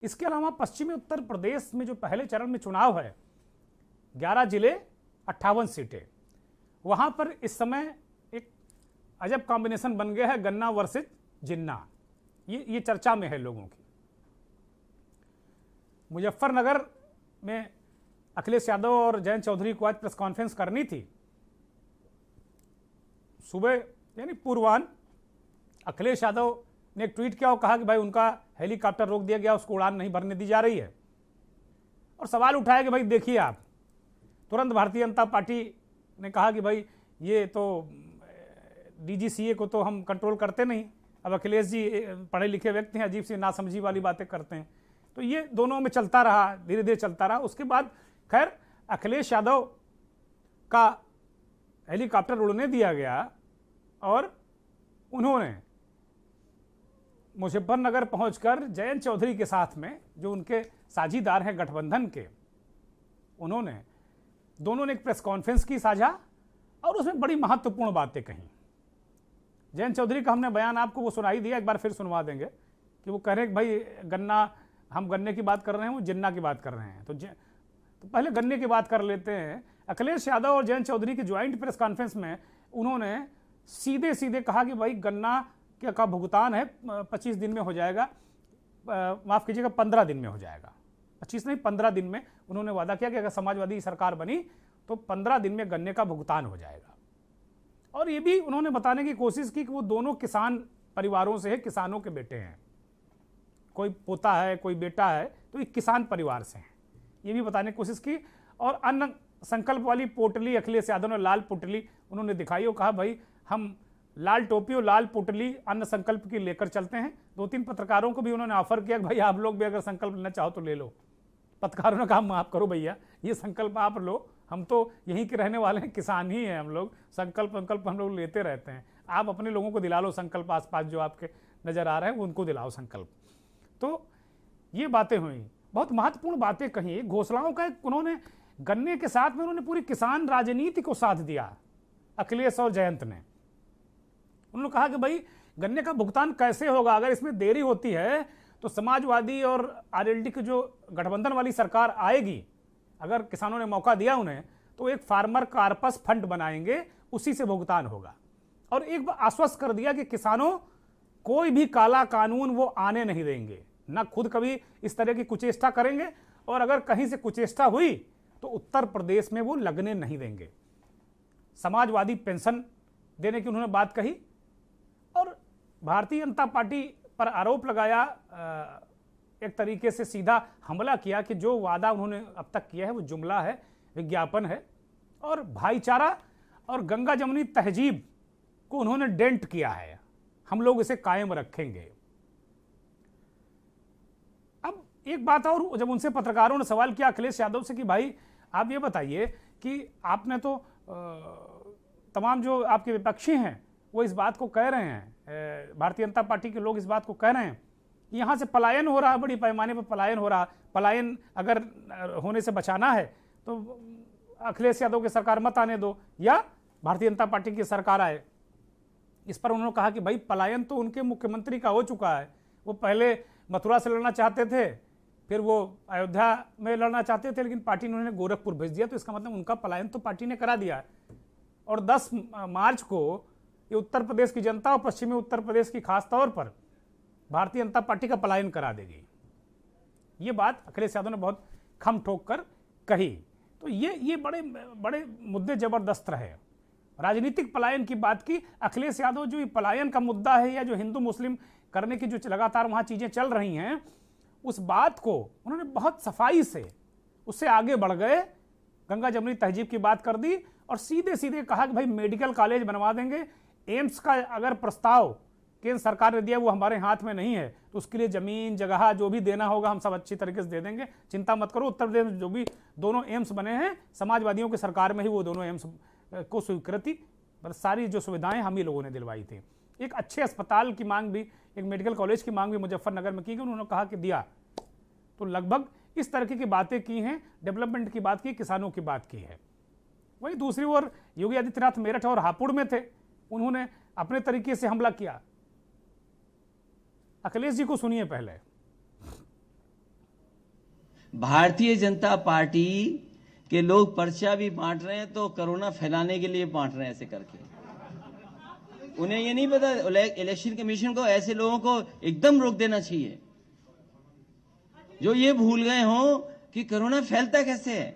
इसके अलावा पश्चिमी उत्तर प्रदेश में जो पहले चरण में चुनाव है, 11 जिले 58 सीटें, वहां पर इस समय एक अजब कॉम्बिनेशन बन गया है, गन्ना वर्सेस जिन्ना। ये चर्चा में है लोगों की। मुजफ्फरनगर में अखिलेश यादव और जयंत चौधरी को आज प्रेस कॉन्फ्रेंस करनी थी। सुबह यानी पूर्वाह्न अखिलेश यादव ने एक ट्वीट किया और कहा कि भाई उनका हेलीकॉप्टर रोक दिया गया, उसको उड़ान नहीं भरने दी जा रही है। और सवाल उठाया कि भाई देखिए आप, तुरंत भारतीय जनता पार्टी ने कहा कि भाई ये तो डीजीसीए को तो हम कंट्रोल करते नहीं, अब अखिलेश जी पढ़े लिखे व्यक्ति हैं, अजीब सी नासमझी वाली बातें करते हैं। तो ये दोनों में चलता रहा, धीरे धीरे चलता रहा। उसके बाद खैर अखिलेश यादव का हेलीकॉप्टर उड़ने दिया गया और उन्होंने मुजफ्फरनगर पहुंचकर जयंत चौधरी के साथ में, जो उनके साझीदार हैं गठबंधन के, उन्होंने दोनों ने एक प्रेस कॉन्फ्रेंस की साझा और उसमें बड़ी महत्वपूर्ण बातें कही। जयंत चौधरी का हमने बयान आपको वो सुनाई दिया, एक बार फिर सुनवा देंगे कि वो कह रहे हैं कि भाई गन्ना, हम गन्ने की बात कर रहे हैं, वो जिन्ना की बात कर रहे हैं। तो पहले गन्ने की बात कर लेते हैं। अखिलेश यादव और जयंत चौधरी की ज्वाइंट प्रेस कॉन्फ्रेंस में उन्होंने सीधे सीधे कहा कि भाई गन्ना का भुगतान है 25 दिन में हो जाएगा, माफ कीजिएगा 15 दिन में हो जाएगा, 25 नहीं 15 दिन में उन्होंने वादा किया कि अगर समाजवादी सरकार बनी तो 15 दिन में गन्ने का भुगतान हो जाएगा। और ये भी उन्होंने बताने की कोशिश की कि वो दोनों किसान परिवारों से है, किसानों के बेटे हैं, कोई पोता है कोई बेटा है, तो ये किसान परिवार से हैं, ये भी बताने की कोशिश की। और अन्न संकल्प वाली पोटली अखिलेश यादव ने, लाल पोटली उन्होंने दिखाई और कहा भाई हम लाल टोपी और लाल पोटली अन्न संकल्प की लेकर चलते हैं। 2-3 पत्रकारों को भी उन्होंने ऑफर किया कि भाई आप लोग भी अगर संकल्प लेना चाहो तो ले लो। पत्रकारों ने कहा माफ करो भैया, ये संकल्प आप लो, हम तो यहीं के रहने वाले हैं, किसान ही हैं हम लोग, संकल्प हम लोग लेते रहते हैं, आप अपने लोगों को दिला लो संकल्प, आसपास जो आपके नजर आ रहे हैं उनको दिलाओ संकल्प। तो ये बातें हुई, बहुत महत्वपूर्ण बातें कही। घोषणाओं का उन्होंने गन्ने के साथ में उन्होंने पूरी किसान राजनीति को साथ दिया अखिलेश और जयंत ने। उन्होंने कहा कि भाई गन्ने का भुगतान कैसे होगा, अगर इसमें देरी होती है तो समाजवादी और आरएलडी की जो गठबंधन वाली सरकार आएगी, अगर किसानों ने मौका दिया उन्हें, तो एक फार्मर कार्पस फंड बनाएंगे, उसी से भुगतान होगा। और एक बार आश्वस्त कर दिया कि किसानों कोई भी काला कानून वो आने नहीं देंगे, ना खुद कभी इस तरह की कुचेष्टा करेंगे, और अगर कहीं से कुचेष्टा हुई तो उत्तर प्रदेश में वो लगने नहीं देंगे। समाजवादी पेंशन देने की उन्होंने बात कही और भारतीय जनता पार्टी पर आरोप लगाया, एक तरीके से सीधा हमला किया कि जो वादा उन्होंने अब तक किया है वो जुमला है, विज्ञापन है, और भाईचारा और गंगा जमुनी तहजीब को उन्होंने डेंट किया है, हम लोग इसे कायम रखेंगे। अब एक बात और, जब उनसे पत्रकारों ने सवाल किया अखिलेश यादव से कि भाई आप ये बताइए कि आपने तो तमाम जो आपके विपक्षी हैं वो इस बात को कह रहे हैं, भारतीय जनता पार्टी के लोग इस बात को कह रहे हैं, यहाँ से पलायन हो रहा है, बड़ी पैमाने पर पलायन हो रहा है, पलायन अगर होने से बचाना है तो अखिलेश यादव की सरकार मत आने दो या भारतीय जनता पार्टी की सरकार आए। इस पर उन्होंने कहा कि भाई पलायन तो उनके मुख्यमंत्री का हो चुका है, वो पहले मथुरा से लड़ना चाहते थे, फिर वो अयोध्या में लड़ना चाहते थे, लेकिन पार्टी ने उन्हें गोरखपुर भेज दिया, तो इसका मतलब उनका पलायन तो पार्टी ने करा दिया। और 10 मार्च को ये उत्तर प्रदेश की जनता और पश्चिमी उत्तर प्रदेश की खास तौर पर भारतीय जनता पार्टी का पलायन करा देगी। ये बात अखिलेश यादव ने बहुत खम ठोक कर कही। तो ये बड़े बड़े मुद्दे जबरदस्त रहे। राजनीतिक पलायन की बात की अखिलेश यादव, जो पलायन का मुद्दा है या जो हिंदू मुस्लिम करने की जो लगातार वहां चीजें चल रही हैं, उस बात को उन्होंने बहुत सफाई से उससे आगे बढ़ गए, गंगा जमुनी तहजीब की बात कर दी और सीधे सीधे कहा कि भाई मेडिकल कॉलेज बनवा देंगे, एम्स का अगर प्रस्ताव केंद्र सरकार ने दिया वो हमारे हाथ में नहीं है, तो उसके लिए जमीन जगह जो भी देना होगा हम सब अच्छी तरीके से दे देंगे, चिंता मत करो। उत्तर प्रदेश में जो भी दोनों एम्स बने हैं समाजवादियों की सरकार में ही वो दोनों एम्स को स्वीकृति, सारी जो सुविधाएं हम ही लोगों ने दिलवाई थी। एक अच्छे अस्पताल की मांग भी, एक मेडिकल कॉलेज की मांग भी मुजफ्फरनगर में की गई, उन्होंने कहा कि दिया। तो लगभग इस तरह की बातें की हैं, डेवलपमेंट की बात की, किसानों की बात की है। वहीं दूसरी ओर योगी आदित्यनाथ मेरठ और हापुड़ में थे, उन्होंने अपने तरीके से हमला किया। अखिलेश जी को सुनिए पहले। भारतीय जनता पार्टी के लोग पर्चा भी बांट रहे हैं तो कोरोना फैलाने के लिए बांट रहे हैं ऐसे करके। उन्हें ये नहीं पता इलेक्शन कमीशन को ऐसे लोगों को एकदम रोक देना चाहिए जो ये भूल गए हों कि कोरोना फैलता कैसे है।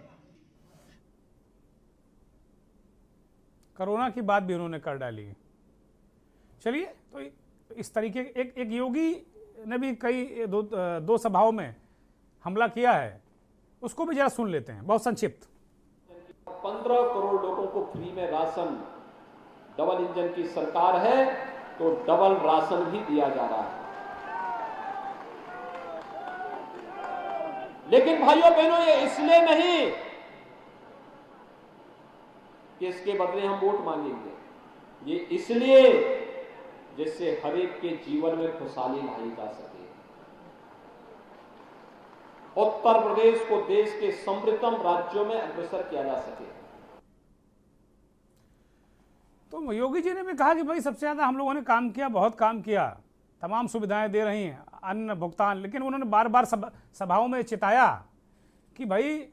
कोरोना की बात भी उन्होंने कर डाली। चलिए, तो इस तरीके एक योगी ने भी कई दो सभाओं में हमला किया है, उसको भी जरा सुन लेते हैं, बहुत संक्षिप्त। 15 करोड़ लोगों को फ्री में राशन, डबल इंजन की सरकार है तो डबल राशन भी दिया जा रहा है। लेकिन भाइयों बहनों, ये इसलिए नहीं कि इसके बदले हम वोट मांगेंगे, ये इसलिए जिससे हर एक के जीवन में खुशहाली लाई जा सके, उत्तर प्रदेश को देश के समृद्धतम राज्यों में अग्रसर किया जा सके। तो योगी जी ने भी कहा कि भाई सबसे ज्यादा हम लोगों ने काम किया, बहुत काम किया, तमाम सुविधाएं दे रही हैं, अन्न भुगतान, लेकिन उन्होंने बार बार सभाओं में चिताया कि भाई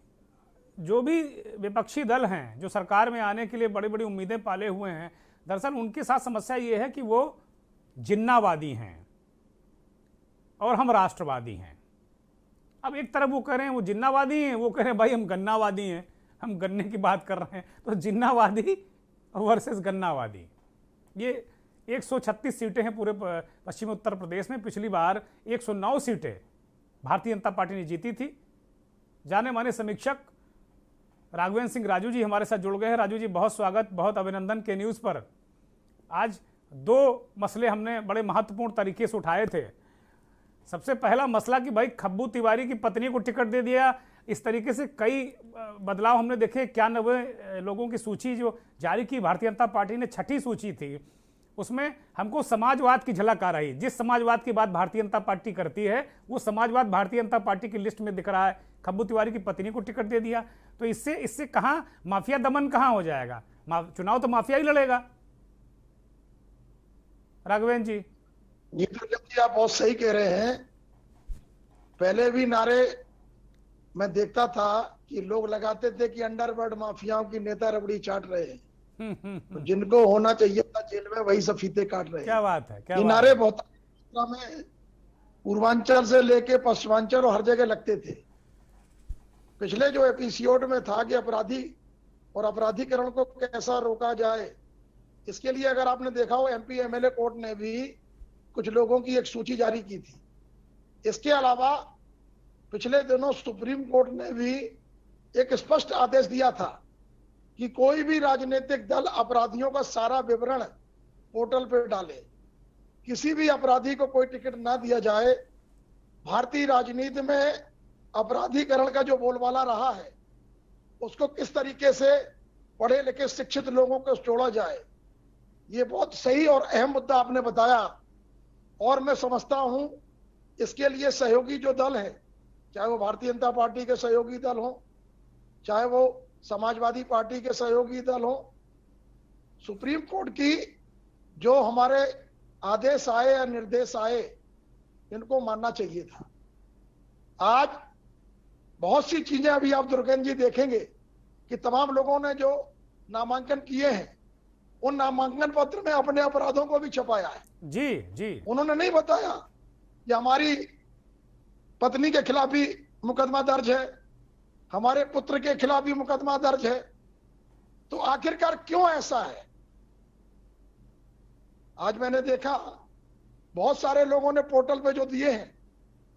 जो भी विपक्षी दल हैं जो सरकार में आने के लिए बड़ी बड़ी उम्मीदें पाले हुए हैं, दरअसल उनके साथ समस्या ये है कि वो जिन्नावादी हैं और हम राष्ट्रवादी हैं। अब एक तरफ वो कह रहे हैं वो जिन्नावादी हैं, वो कह रहे हैं भाई हम गन्नावादी हैं, हम गन्ने की बात कर रहे हैं। तो जिन्नावादी वर्सेस गन्नावादी, ये 136 सीटें हैं पूरे पश्चिम उत्तर प्रदेश में। पिछली बार 109 सीटें भारतीय जनता पार्टी ने जीती थी। जाने माने समीक्षक राघवेंद्र सिंह राजू जी हमारे साथ जुड़ गए हैं। राजू जी, बहुत स्वागत, बहुत अभिनंदन के न्यूज़ पर। आज दो मसले हमने बड़े महत्वपूर्ण तरीके से उठाए थे। सबसे पहला मसला कि भाई खब्बू तिवारी की पत्नी को टिकट दे दिया, इस तरीके से कई बदलाव हमने देखे। 91 लोगों की सूची जो जारी की भारतीय जनता पार्टी ने, छठी सूची थी, उसमें हमको समाजवाद की झलक आ रही। जिस समाजवाद की बात भारतीय जनता पार्टी करती है वो समाजवाद भारतीय जनता पार्टी की लिस्ट में दिख रहा है। खब्बू तिवारी की पत्नी को टिकट दे दिया, तो इससे कहां माफिया दमन कहां हो जाएगा? चुनाव तो माफिया ही लड़ेगा। राघवेंद्र जी। जी, आप बहुत सही कह रहे हैं। पहले भी नारे मैं देखता था कि लोग लगाते थे कि अंडरवर्ल्ड माफियाओं की नेता रबड़ी चाट रहे हैं, तो जिनको होना चाहिए था जेल में वही सब फीते काट रहे हैं। क्या बात है, क्या ये बात नारे है। बहुत में पूर्वांचल से लेके पश्चिमांचल और हर जगह लगते थे। पिछले जो एपिसोड में था कि अपराधी और अपराधीकरण को कैसा रोका जाए, इसके लिए अगर आपने देखा हो एमपी एमएलए कोर्ट ने भी कुछ लोगों की एक सूची जारी की थी। इसके अलावा पिछले दिनों सुप्रीम कोर्ट ने भी एक स्पष्ट आदेश दिया था कि कोई भी राजनीतिक दल अपराधियों का सारा विवरण पोर्टल पर डाले, किसी भी अपराधी को कोई टिकट ना दिया जाए। भारतीय राजनीति में अपराधीकरण का जो बोलबाला रहा है उसको किस तरीके से पढ़े लिखे शिक्षित लोगों को जोड़ा जाए, ये बहुत सही और अहम मुद्दा आपने बताया। और मैं समझता हूं इसके लिए सहयोगी जो दल है, चाहे वो भारतीय जनता पार्टी के सहयोगी दल हो, चाहे वो समाजवादी पार्टी के सहयोगी दल हो, सुप्रीम कोर्ट की जो हमारे आदेश आए या निर्देश आए इनको मानना चाहिए था। आज बहुत सी चीजें अभी आप दुर्गेंद्र जी देखेंगे कि तमाम लोगों ने जो नामांकन किए हैं उन नामांकन पत्र में अपने अपराधों को भी छपाया है। जी जी, उन्होंने नहीं बताया कि हमारी पत्नी के खिलाफ भी मुकदमा दर्ज है, हमारे पुत्र के खिलाफ भी मुकदमा दर्ज है। तो आखिरकार क्यों ऐसा है? आज मैंने देखा बहुत सारे लोगों ने पोर्टल पे जो दिए हैं,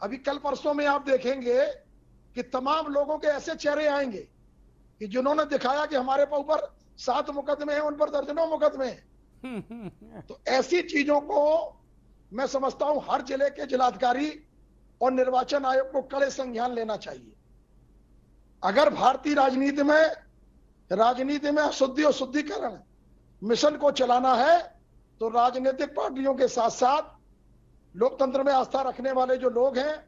अभी कल परसों में आप देखेंगे कि तमाम लोगों के ऐसे चेहरे आएंगे कि जिन्होंने दिखाया कि हमारे ऊपर 7 मुकदमे हैं, उन पर दर्जनों मुकदमे हैं। तो ऐसी चीजों को मैं समझता हूं हर जिले के जिलाधिकारी और निर्वाचन आयोग को कड़े संज्ञान लेना चाहिए। अगर भारतीय राजनीति में अशुद्धि और शुद्धिकरण मिशन को चलाना है तो राजनीतिक पार्टियों के साथ साथ लोकतंत्र में आस्था रखने वाले जो लोग हैं,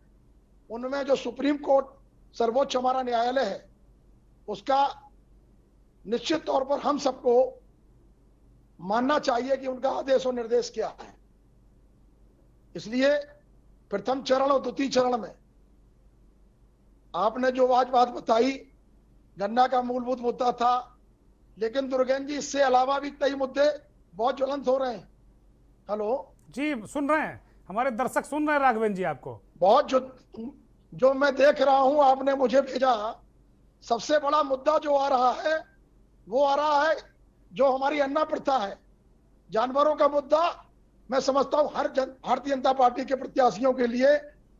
उनमें जो सुप्रीम कोर्ट सर्वोच्च हमारा न्यायालय है, उसका निश्चित तौर पर हम सबको मानना चाहिए कि उनका आदेश और निर्देश क्या है। इसलिए प्रथम चरण और द्वितीय चरण में आपने जो आज बात बताई, गन्ना का मूलभूत मुद्दा था, लेकिन दुर्गेन्द्र जी इससे अलावा भी कई मुद्दे बहुत ज्वलंत हो रहे हैं। हेलो जी, सुन रहे हैं, हमारे दर्शक सुन रहे हैं राघवेंद्र जी आपको। बहुत जो मैं देख रहा हूं, आपने मुझे भेजा, सबसे बड़ा मुद्दा जो आ रहा है वो आ रहा है जो हमारी अन्ना प्रथा है, जानवरों का मुद्दा। मैं समझता हूं हर भारतीय जनता पार्टी के प्रत्याशियों के लिए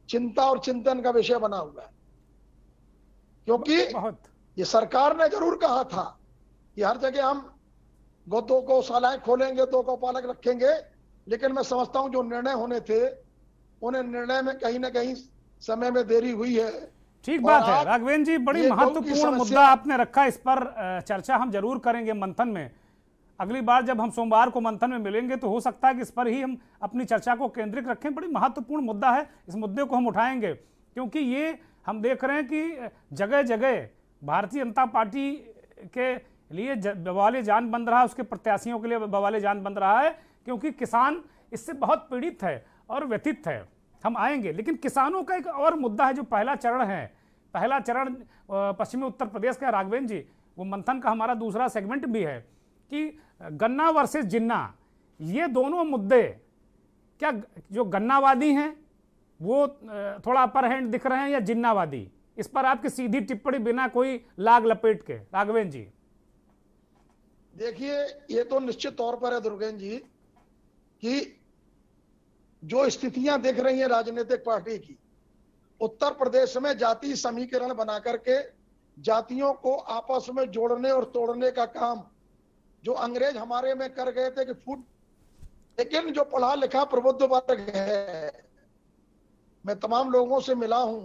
चिंता और चिंतन का विषय बना हुआ है, क्योंकि ये सरकार ने जरूर कहा था कि हर जगह हम दो गौशालाएं खोलेंगे, 2 गौपालक रखेंगे, लेकिन मैं समझता हूं जो निर्णय होने थे उन्हें निर्णय में कहीं ना कहीं समय में देरी हुई है। ठीक बात है राघवेंद्र जी, बड़ी महत्वपूर्ण मुद्दा आपने रखा, इस पर चर्चा हम जरूर करेंगे मंथन में। अगली बार जब हम सोमवार को मंथन में मिलेंगे तो हो सकता है कि इस पर ही हम अपनी चर्चा को केंद्रित रखें। बड़ी महत्वपूर्ण मुद्दा है, इस मुद्दे को हम उठाएंगे, क्योंकि ये हम देख रहे हैं कि जगह जगह भारतीय जनता पार्टी के लिए बवाले जान बन रहा है, उसके प्रत्याशियों के लिए बवाले जान बन रहा है, क्योंकि किसान इससे बहुत पीड़ित है और व्यथित है। हम आएंगे, लेकिन किसानों का एक और मुद्दा है जो पहला चरण है, पहला चरण पश्चिमी उत्तर प्रदेश का राघवेंद्र जी, वो मंथन का हमारा दूसरा सेगमेंट भी है कि गन्ना वर्सेस जिन्ना, ये दोनों मुद्दे क्या जो गन्नावादी हैं वो थोड़ा अपर हैंड दिख रहे हैं या जिन्नावादी? इस पर आपकी सीधी टिप्पणी बिना कोई लाग लपेट के राघवेंद्र जी। देखिए, ये तो निश्चित तौर पर है दुर्गेन्द्र जी कि जो स्थितियां दिख रही हैं राजनीतिक पार्टी की, उत्तर प्रदेश में जाति समीकरण बना करके जातियों को आपस में जोड़ने और तोड़ने का काम जो अंग्रेज हमारे में कर गए थे कि फूट, लेकिन जो पढ़ा लिखा प्रबुद्ध वर्ग है, मैं तमाम लोगों से मिला हूं,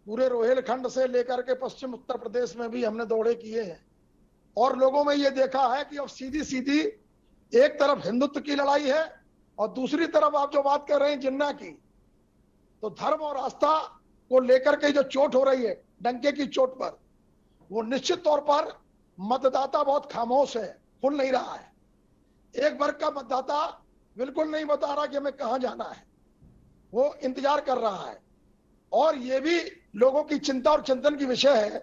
पूरे रोहिलखंड से लेकर के पश्चिम उत्तर प्रदेश में भी हमने दौरे किए हैं, और लोगों में ये देखा है कि अब सीधी सीधी एक तरफ हिंदुत्व की लड़ाई है और दूसरी तरफ आप जो बात कर रहे हैं जिन्ना की, तो धर्म और आस्था को लेकर के जो चोट हो रही है डंके की चोट पर, वो निश्चित तौर पर मतदाता बहुत खामोश है, खुल नहीं रहा है। एक वर्ग का मतदाता बिल्कुल नहीं बता रहा कि हमें कहां जाना है, वो इंतजार कर रहा है। और ये भी लोगों की चिंता और चिंतन की विषय है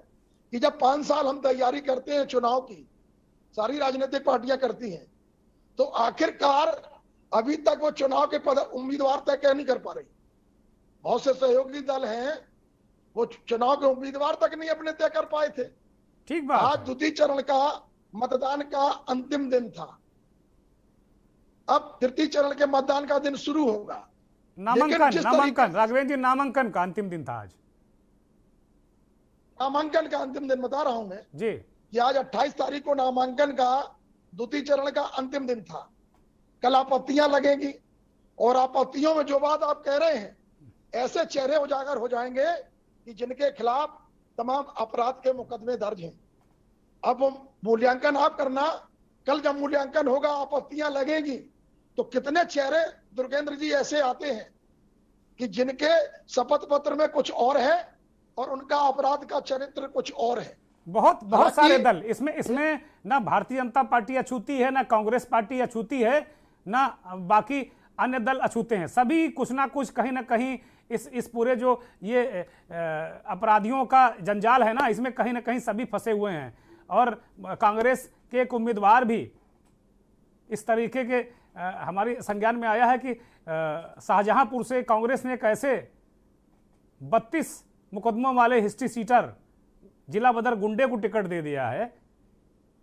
कि जब 5 साल हम तैयारी करते हैं चुनाव की, सारी राजनीतिक पार्टियां करती हैं, तो आखिरकार अभी तक वो चुनाव के उम्मीदवार तय नहीं कर पा रही। बहुत से सहयोगी दल हैं, वो चुनाव के उम्मीदवार तक नहीं अपने तय कर पाए थे। ठीक बात। आज द्वितीय चरण का मतदान का अंतिम दिन था, अब तृतीय चरण के मतदान का दिन शुरू होगा। नामांकन राघवेंद्र जी, नामांकन का अंतिम दिन था आज। नामांकन का अंतिम दिन बता रहा हूं मैं जी कि आज 28 तारीख को नामांकन का द्वितीय चरण का अंतिम दिन था। कल आपत्तियां लगेंगी और आपत्तियों में जो बात आप कह रहे हैं, ऐसे चेहरे उजागर हो जाएंगे कि जिनके खिलाफ तमाम अपराध के मुकदमे दर्ज हैं। अब मूल्यांकन आप करना, कल जब मूल्यांकन होगा आपत्तियां लगेंगी तो कितने चेहरे दुर्गेन्द्र जी ऐसे आते हैं कि जिनके शपथ पत्र में कुछ और है और उनका अपराध का चरित्र कुछ और है। बहुत सारे दल इसमें ना भारतीय जनता पार्टी अछूती है, ना कांग्रेस पार्टी अछूती है, ना बाकी अन्य दल अछूते हैं। सभी कुछ ना कुछ कहीं ना कहीं इस पूरे जो ये अपराधियों का जंजाल है ना, इसमें कहीं ना कहीं सभी फंसे हुए हैं। और कांग्रेस के एक उम्मीदवार भी इस तरीके के हमारी संज्ञान में आया है कि शाहजहांपुर से कांग्रेस ने एक ऐसे 32 मुकदमों वाले हिस्ट्री सीटर जिला बदर गुंडे को टिकट दे दिया है।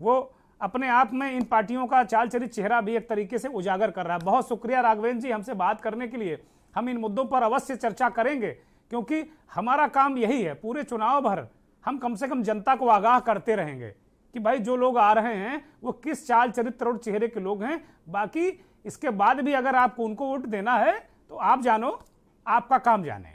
वो अपने आप में इन पार्टियों का चाल चरित चेहरा भी एक तरीके से उजागर कर रहा है। बहुत शुक्रिया राघवेंद्र जी हमसे बात करने के लिए। हम इन मुद्दों पर अवश्य चर्चा करेंगे, क्योंकि हमारा काम यही है, पूरे चुनाव भर हम कम से कम जनता को आगाह करते रहेंगे कि भाई जो लोग आ रहे हैं वो किस चाल चरित्र और चेहरे के लोग हैं। बाकी इसके बाद भी अगर आपको उनको वोट देना है तो आप जानो, आपका काम जाने।